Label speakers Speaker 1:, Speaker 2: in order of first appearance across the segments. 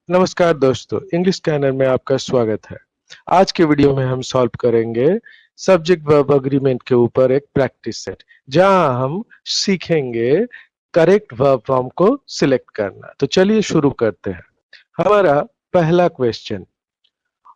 Speaker 1: नमस्कार दोस्तों, English scanner में आपका स्वागत है। आज के वीडियो में हम सॉल्व करेंगे सब्जेक्ट वर्ब एग्रीमेंट के ऊपर एक प्रैक्टिस सेट, जहां हम सीखेंगे करेक्ट वर्ब फॉर्म को सिलेक्ट करना। तो चलिए शुरू करते हैं। हमारा पहला question,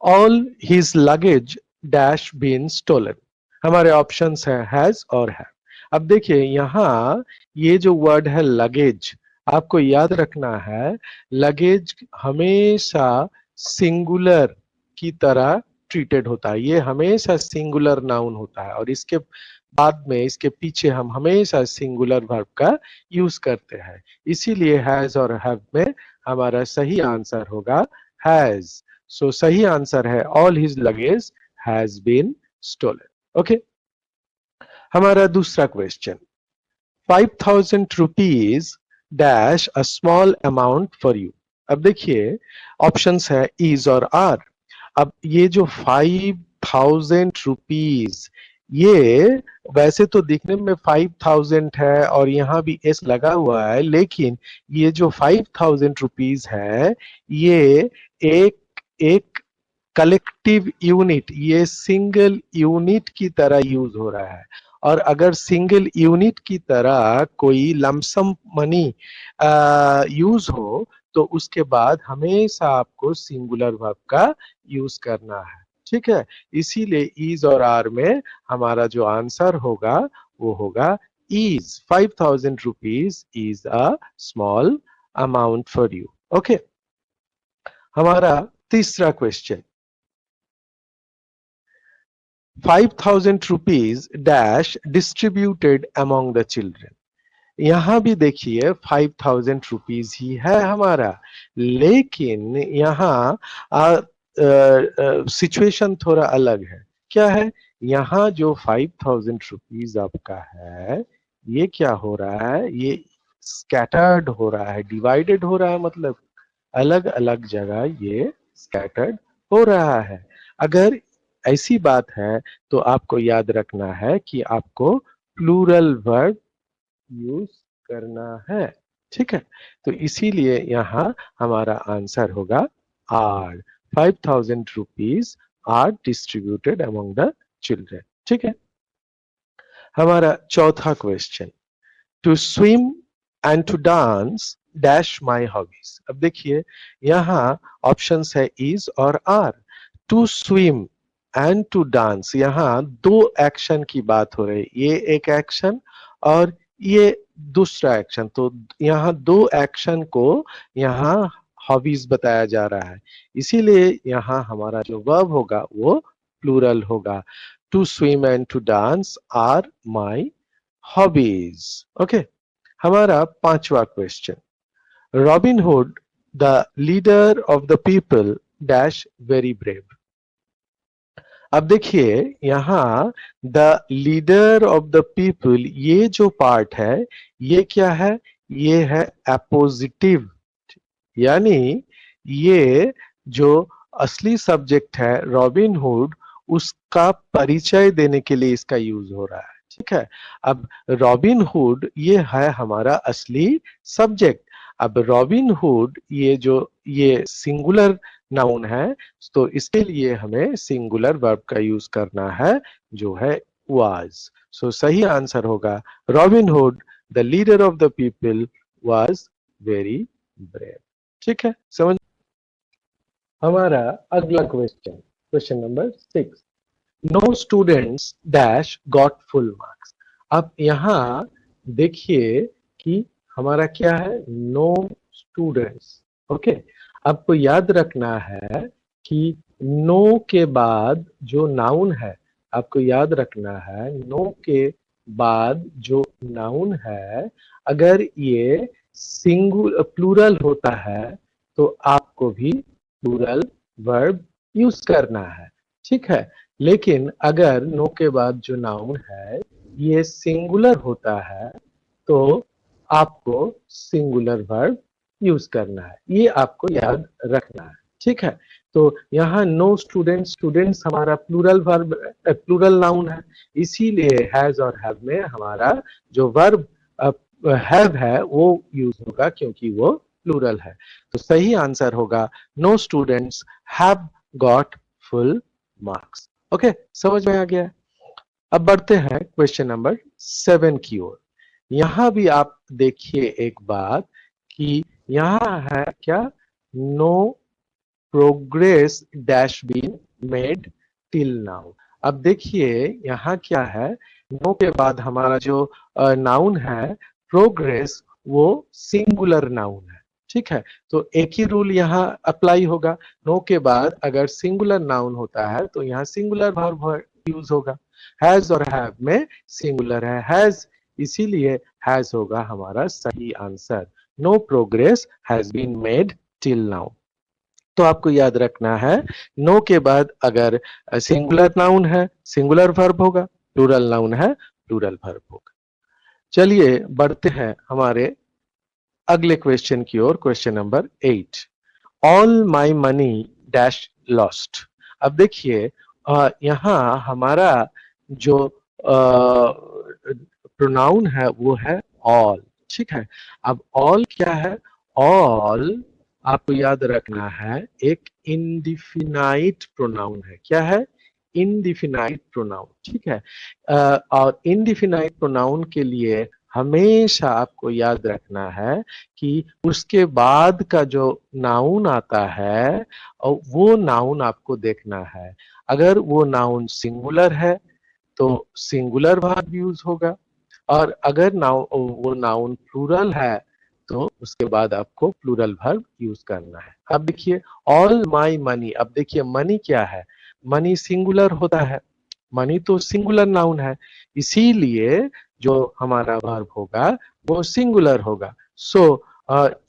Speaker 1: all his luggage dash been stolen. हमारे ऑप्शंस हैं हैज और हैव। अब देखिए यहाँ ये जो वर्ड है लगेज, आपको याद रखना है लगेज हमेशा सिंगुलर की तरह ट्रीटेड होता है। ये हमेशा सिंगुलर नाउन होता है और इसके बाद में इसके पीछे हम हमेशा सिंगुलर वर्ब का यूज करते हैं। इसीलिए हैज और हैव में हमारा सही आंसर होगा हैज। सो सही आंसर है all his luggage has been stolen. Okay, हमारा दूसरा question, 5,000 rupees dash a small amount for you. अब देखिए ऑप्शंस है इज और आर। अब ये जो 5,000 रुपीज, ये वैसे तो दिखने में 5,000 है और यहाँ भी एस लगा हुआ है, लेकिन ये जो 5,000 रुपीज है ये एक एक कलेक्टिव यूनिट, ये सिंगल यूनिट की तरह यूज हो रहा है। और अगर सिंगल यूनिट की तरह कोई लमसम मनी यूज हो तो उसके बाद हमेशा आपको सिंगुलर वर्ब का यूज करना है। ठीक है, इसीलिए इज और आर में हमारा जो आंसर होगा वो होगा is. 5,000 rupees is a small amount for you. Okay, हमारा तीसरा question, 5,000 rupees dash distributed among the children। यहां भी देखिए 5,000 रुपीज ही है हमारा, लेकिन यहाँ सिचुएशन थोड़ा अलग है। क्या है, यहाँ जो 5,000 रुपीज आपका है ये क्या हो रहा है, ये स्कैटर्ड हो रहा है, डिवाइडेड हो रहा है, मतलब अलग अलग जगह ये स्कैटर्ड हो रहा है। अगर ऐसी बात है तो आपको याद रखना है कि आपको प्लूरल वर्ब यूज करना है। ठीक है, तो इसीलिए यहाँ हमारा आंसर होगा are. 5,000 rupees are distributed among the children. ठीक है, हमारा चौथा question, to swim and to dance dash my hobbies. अब देखिए यहाँ ऑप्शंस है इज और are. To swim and to dance, यहाँ दो एक्शन की बात हो रही है, ये एक एक्शन और ये दूसरा एक्शन। तो यहाँ दो एक्शन को यहाँ हॉबीज बताया जा रहा है, इसीलिए यहाँ हमारा जो वर्ब होगा वो प्लूरल होगा। To swim and to dance are my hobbies. Okay, हमारा पांचवा question, Robin Hood the leader of the people dash very brave. अब देखिए यहाँ the leader of the people, ये जो पार्ट है ये क्या है, ये है अपोजिटिव। यानी ये जो असली सब्जेक्ट है रॉबिन हुड, उसका परिचय देने के लिए इसका यूज हो रहा है। ठीक है, अब रॉबिन हुड ये है हमारा असली सब्जेक्ट। अब रॉबिन हुड ये जो ये सिंगुलर नाउन है, तो इसके लिए हमें सिंगुलर वर्ब का यूज करना है जो है वाज। सो सही आंसर होगा Robin Hood the leader of the people was very brave. ठीक है, समझ। हमारा अगला question, question number 6, no students dash got full marks. अब यहाँ देखिए कि हमारा क्या है, नो स्टूडेंट्स। ओके, आपको याद रखना है कि नो के बाद जो नाउन है, आपको याद रखना है नो के बाद जो नाउन है, अगर ये सिंगुलर प्लूरल होता है तो आपको भी प्लूरल वर्ब यूज करना है। ठीक है, लेकिन अगर नो के बाद जो नाउन है ये सिंगुलर होता है तो आपको सिंगुलर वर्ब यूज करना है, ये आपको याद रखना है। ठीक है, तो यहाँ नो स्टूडेंट, स्टूडेंट्स हमारा प्लूरल वर्ब, प्लूरल नाउन है, इसीलिए हैज और हैव में हमारा जो वर्ब हैव है वो यूज होगा, क्योंकि वो प्लूरल है। तो सही आंसर होगा no students have got full marks. Okay, समझ में आ गया। अब बढ़ते हैं क्वेश्चन नंबर 7 की ओर। यहां भी आप देखिए एक बात कि यहां है क्या, no progress dash been made till now. अब देखिए यहाँ क्या है, नो के बाद हमारा जो नाउन है प्रोग्रेस, वो सिंगुलर नाउन है। ठीक है, तो एक ही रूल यहाँ अप्लाई होगा। नो के बाद अगर सिंगुलर नाउन होता है तो यहाँ सिंगुलर वर्ब यूज होगा। हैज और हैव में सिंगुलर है हैज, इसीलिए हैज होगा हमारा सही answer. No progress has been made till now. तो आपको याद रखना है, नो के बाद अगर सिंगुलर नाउन है सिंगुलर वर्ब होगा, प्लूरल नाउन है प्लूरल वर्ब होगा। चलिए बढ़ते हैं हमारे अगले क्वेश्चन की ओर, question number 8। All my money dash lost. अब देखिए यहाँ हमारा जो प्रोनाउन है वो है ऑल। ठीक है, अब ऑल क्या है, ऑल आपको याद रखना है एक इनडिफिनाइट प्रोनाउन है। क्या है, इनडिफिनाइट प्रोनाउन। ठीक है, और इनडिफिनाइट प्रोनाउन के लिए हमेशा आपको याद रखना है कि उसके बाद का जो नाउन आता है और वो नाउन आपको देखना है। अगर वो नाउन सिंगुलर है तो सिंगुलर वर्ब यूज होगा, और अगर वो नाउन प्लूरल है तो उसके बाद आपको प्लूरल वर्ब यूज करना है। अब देखिए ऑल माई मनी। अब देखिए मनी क्या है, मनी सिंगुलर होता है, मनी तो सिंगुलर नाउन है, इसीलिए जो हमारा वर्ब होगा वो सिंगुलर होगा। सो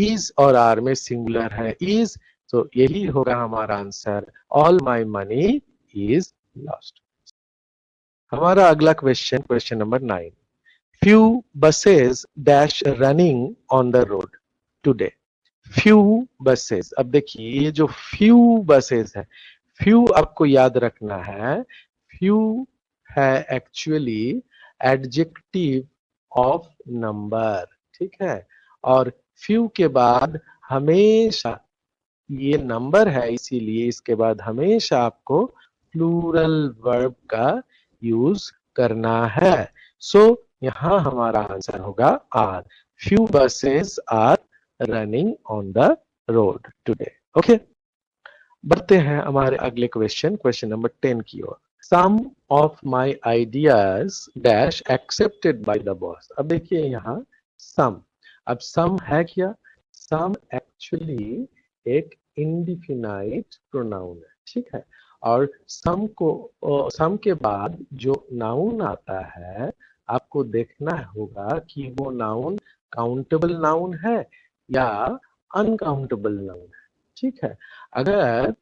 Speaker 1: इज और आर में सिंगुलर है इज, तो यही होगा हमारा answer, all my money is lost. हमारा अगला question, question number 9। Few buses dash running on the road today. Few buses. अब देखिए ये जो फ्यू बसेस है, फ्यू आपको याद रखना है, फ्यू है एक्चुअली एडजेक्टिव ऑफ नंबर। ठीक है, और फ्यू के बाद हमेशा ये नंबर है, इसीलिए इसके बाद हमेशा आपको प्लूरल वर्ब का यूज करना है। सो यहाँ हमारा आंसर होगा are. Few buses are running on the road today. Okay, बढ़ते हैं हमारे अगले क्वेश्चन, क्वेश्चन नंबर 10 की ओर। Some of my ideas dash accepted by the boss. अब देखिए यहाँ सम। अब सम है क्या, सम एक्चुअली एक इंडिफिनाइट प्रोनाउन है। ठीक है, और सम के बाद जो नाउन आता है आपको देखना होगा कि वो नाउन काउंटेबल नाउन है या अनकाउंटेबल नाउन है। ठीक है, अगर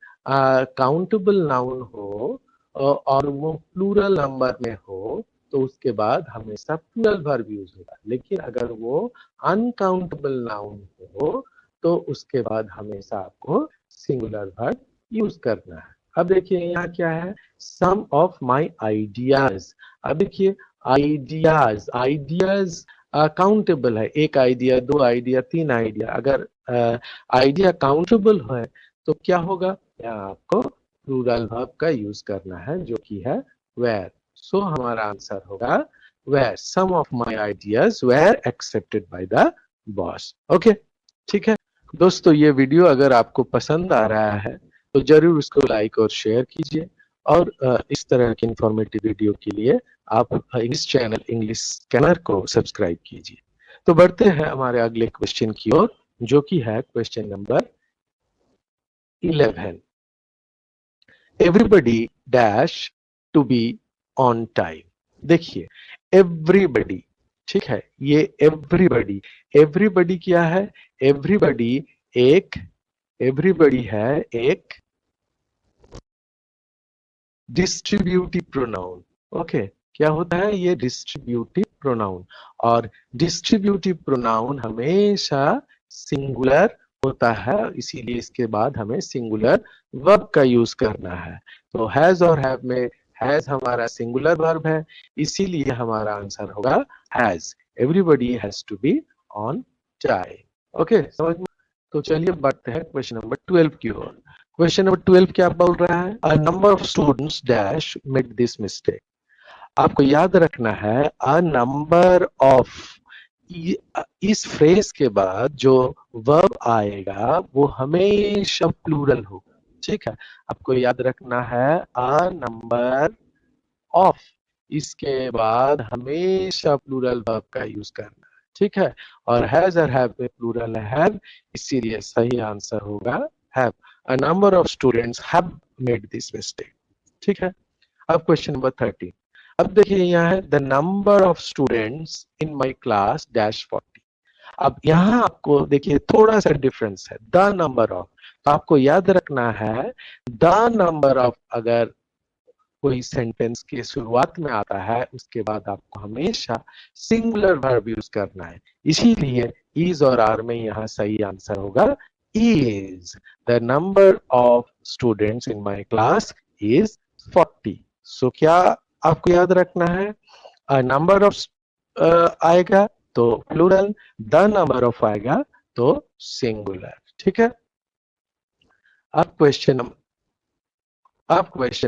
Speaker 1: काउंटेबल नाउन हो और वो प्लूरल नंबर में हो तो उसके बाद हमेशा प्लूरल वर्ब यूज होगा, लेकिन अगर वो अनकाउंटेबल नाउन हो तो उसके बाद हमेशा आपको सिंगुलर वर्ब यूज करना है। अब देखिए यहाँ क्या है, सम ऑफ माई आइडियाज। अब देखिए आइडियाज, आइडियाज काउंटेबल है, एक आइडिया, दो आइडिया, तीन आइडिया। अगर आइडिया काउंटेबल है तो क्या होगा, यहाँ आपको प्लूरल वर्ब का यूज करना है जो कि है वेयर। सो हमारा आंसर होगा were some of my ideas were accepted by the boss. Okay, ठीक है दोस्तों, ये वीडियो अगर आपको पसंद आ रहा है तो जरूर उसको लाइक और शेयर कीजिए, और इस तरह की इंफॉर्मेटिव वीडियो के लिए आप इस चैनल इंग्लिश स्कैनर को सब्सक्राइब कीजिए। तो बढ़ते हैं हमारे अगले क्वेश्चन की ओर, जो कि है question number 11। Everybody dash to be on time. देखिए एवरीबडी, ठीक है, ये एवरीबडी, एवरीबडी क्या है, एवरीबडी एक, एवरीबडी है एक डिस्ट्रीब्यूटिव प्रोनाउन। ओके, क्या होता है ये डिस्ट्रीब्यूटिव प्रोनाउन, और डिस्ट्रीब्यूटिव प्रोनाउन हमेशा सिंगुलर होता है, इसीलिए इसके बाद हमें सिंगुलर वर्ब का यूज करना है। तो हैज और हैव में हैज हमारा सिंगुलर वर्ब है, इसीलिए हमारा आंसर होगा has. Everybody has to be on time. Okay, समझ में। तो चलिए बढ़ते हैं क्वेश्चन नंबर 12 की ओर। क्वेश्चन नंबर 12 क्या बोल रहा है? A number of students dash made this mistake. आपको याद रखना है अ नंबर ऑफ, इस फ्रेज के बाद जो वर्ब आएगा वो हमेशा प्लूरल होगा। ठीक है, आपको याद रखना है अ नंबर ऑफ, इसके बाद हमेशा प्लूरल वर्ब का यूज करना है। ठीक है, और हैज और हैव में प्लूरल है हैव, इसीलिए सही आंसर होगा have. A number of students have made this mistake. ठीक है, अब क्वेश्चन नंबर 13। अब देखिए यहाँ है the number of students in my class dash 40। अब यहाँ आपको देखिए थोड़ा सा डिफरेंस है, द नंबर ऑफ, तो आपको याद रखना है द नंबर ऑफ अगर कोई सेंटेंस के शुरुआत में आता है उसके बाद आपको हमेशा सिंगुलर वर्ब यूज करना है, इसीलिए इज और आर में यहाँ सही आंसर होगा is. The number of students in my class is 40। सो क्या आपको याद रखना है? नंबर ऑफ आएगा तो प्लूरल, द नंबर ऑफ आएगा तो सिंगुलर। ठीक है, अब question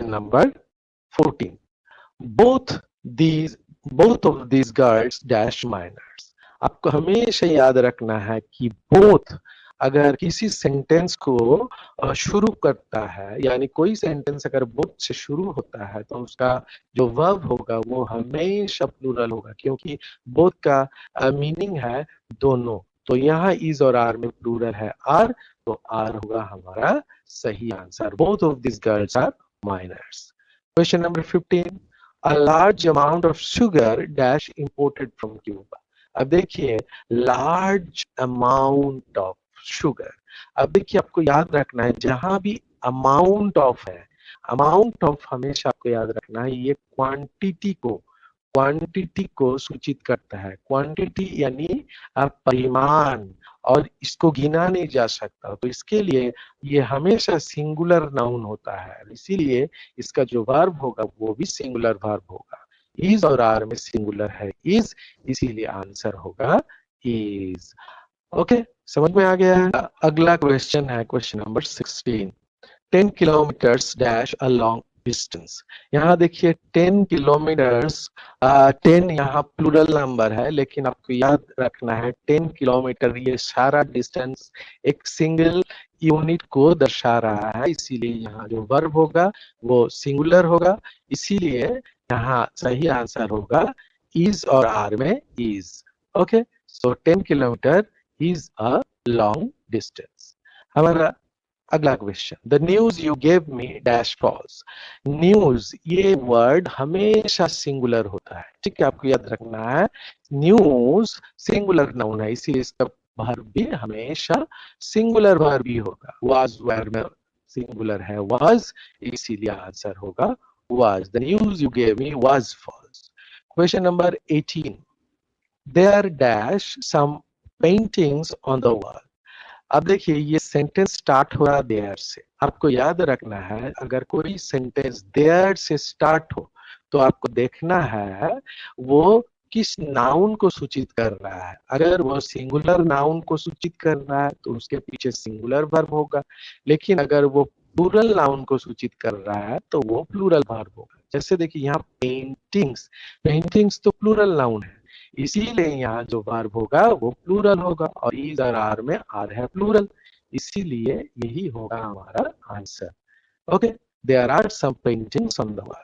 Speaker 1: number 14। both these both of these girls dash minors। आपको हमेशा याद रखना है कि both अगर किसी सेंटेंस को शुरू करता है, यानी कोई सेंटेंस अगर both से शुरू होता है तो उसका जो वर्ब होगा वो हमेशा प्लूरल होगा, क्योंकि both का मीनिंग है दोनों। तो यहाँ इज और आर में प्लूरल है आर, तो आर होगा हमारा सही answer. Both of this girls are minors. Question number 15। A large amount of sugar dash imported from Cuba। अब देखिए large amount of sugar, अब देखिए आपको याद रखना है जहां भी amount of है, amount of हमेशा आपको याद रखना है ये क्वांटिटी को सूचित करता है। क्वांटिटी यानी परिमाण, और इसको गिना नहीं जा सकता, तो इसके लिए ये हमेशा सिंगुलर नाउन होता है, इसीलिए इसका जो वर्ब होगा वो भी सिंगुलर वर्ब होगा। इज और आर में सिंगुलर है इज, इसीलिए आंसर होगा इज। ओके, समझ में आ गया है? अगला क्वेश्चन है question number 16। 10 kilometres dash a long distance. यहाँ देखिए 10 किलोमीटर्स, 10 यहाँ प्लूरल नंबर है, लेकिन आपको याद रखना है 10 किलोमीटर ये सारा डिस्टेंस एक सिंगल यूनिट को दर्शा रहा है, इसीलिए यहाँ जो वर्ब होगा वो सिंगुलर होगा, इसीलिए यहाँ सही आंसर होगा इज और आर में is. Okay, so 10 kilometre is a long distance. हमारा अगला क्वेश्चन, the news you gave me dash falls. News ये वर्ड हमेशा सिंगुलर होता है, ठीक है, आपको याद रखना है न्यूज सिंगुलर नाउन है, इसीलिए इसका वर्ब भी हमेशा सिंगुलर वर्ब ही होगा। वाज वेयर में सिंगुलर है वाज, इसीलिए आंसर होगा was. The news you gave me was false. Question number 18। There dash some paintings on the wall. अब देखिए ये सेंटेंस स्टार्ट हो रहा है देयर से, आपको याद रखना है अगर कोई सेंटेंस देयर से स्टार्ट हो तो आपको देखना है वो किस नाउन को सूचित कर रहा है। अगर वो सिंगुलर नाउन को सूचित कर रहा है तो उसके पीछे सिंगुलर वर्ब होगा, लेकिन अगर वो प्लूरल नाउन को सूचित कर रहा है तो वो प्लूरल वर्ब होगा। जैसे देखिए यहाँ पेंटिंग्स, पेंटिंग्स तो प्लूरल नाउन है, इसीलिए यहाँ जो वर्ब होगा वो प्लूरल होगा, और इज और आर में आर है प्लूरल, इसीलिए यही होगा हमारा answer. Okay, there are some paintings on the wall.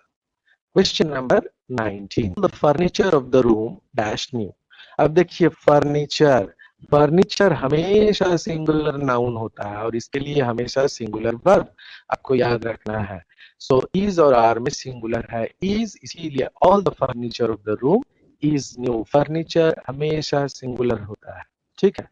Speaker 1: Question number 19। The furniture of the room dash new. अब देखिए फर्नीचर, फर्नीचर हमेशा सिंगुलर नाउन होता है और इसके लिए हमेशा सिंगुलर वर्ब आपको याद रखना है। सो इज और आर में सिंगुलर है इज, इसीलिए all the furniture of the room is new. Furniture हमेशा सिंगुलर होता है। ठीक है,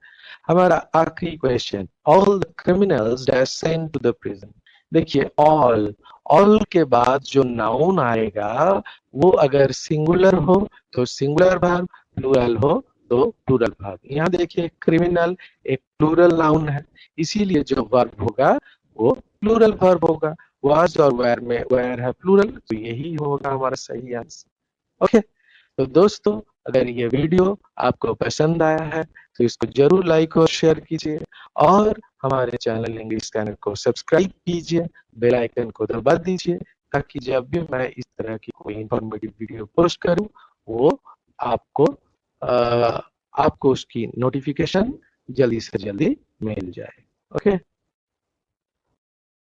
Speaker 1: हमारा आखिरी question, all the criminals dash sent to the prison. देखिए ऑल के बाद जो नाउन आएगा वो अगर सिंगुलर हो तो सिंगुलर वर्ब, प्लूरल हो तो प्लूरल वर्ब। यहाँ देखिए क्रिमिनल एक प्लूरल नाउन है, इसीलिए जो वर्ब होगा वो प्लूरल वर्ब होगा। वाज और वेयर में वेयर है प्लूरल, तो यही होगा हमारा सही आंसर। ओके, तो दोस्तों अगर ये वीडियो आपको पसंद आया है तो इसको जरूर लाइक और शेयर कीजिए और हमारे चैनल इंग्लिश चैनल को सब्सक्राइब कीजिए, बेल आइकन को दबा दीजिए ताकि जब भी मैं इस तरह की कोई इंफॉर्मेटिव वीडियो पोस्ट करूं वो आपको आपको उसकी नोटिफिकेशन जल्दी से जल्दी मिल जाए। ओके।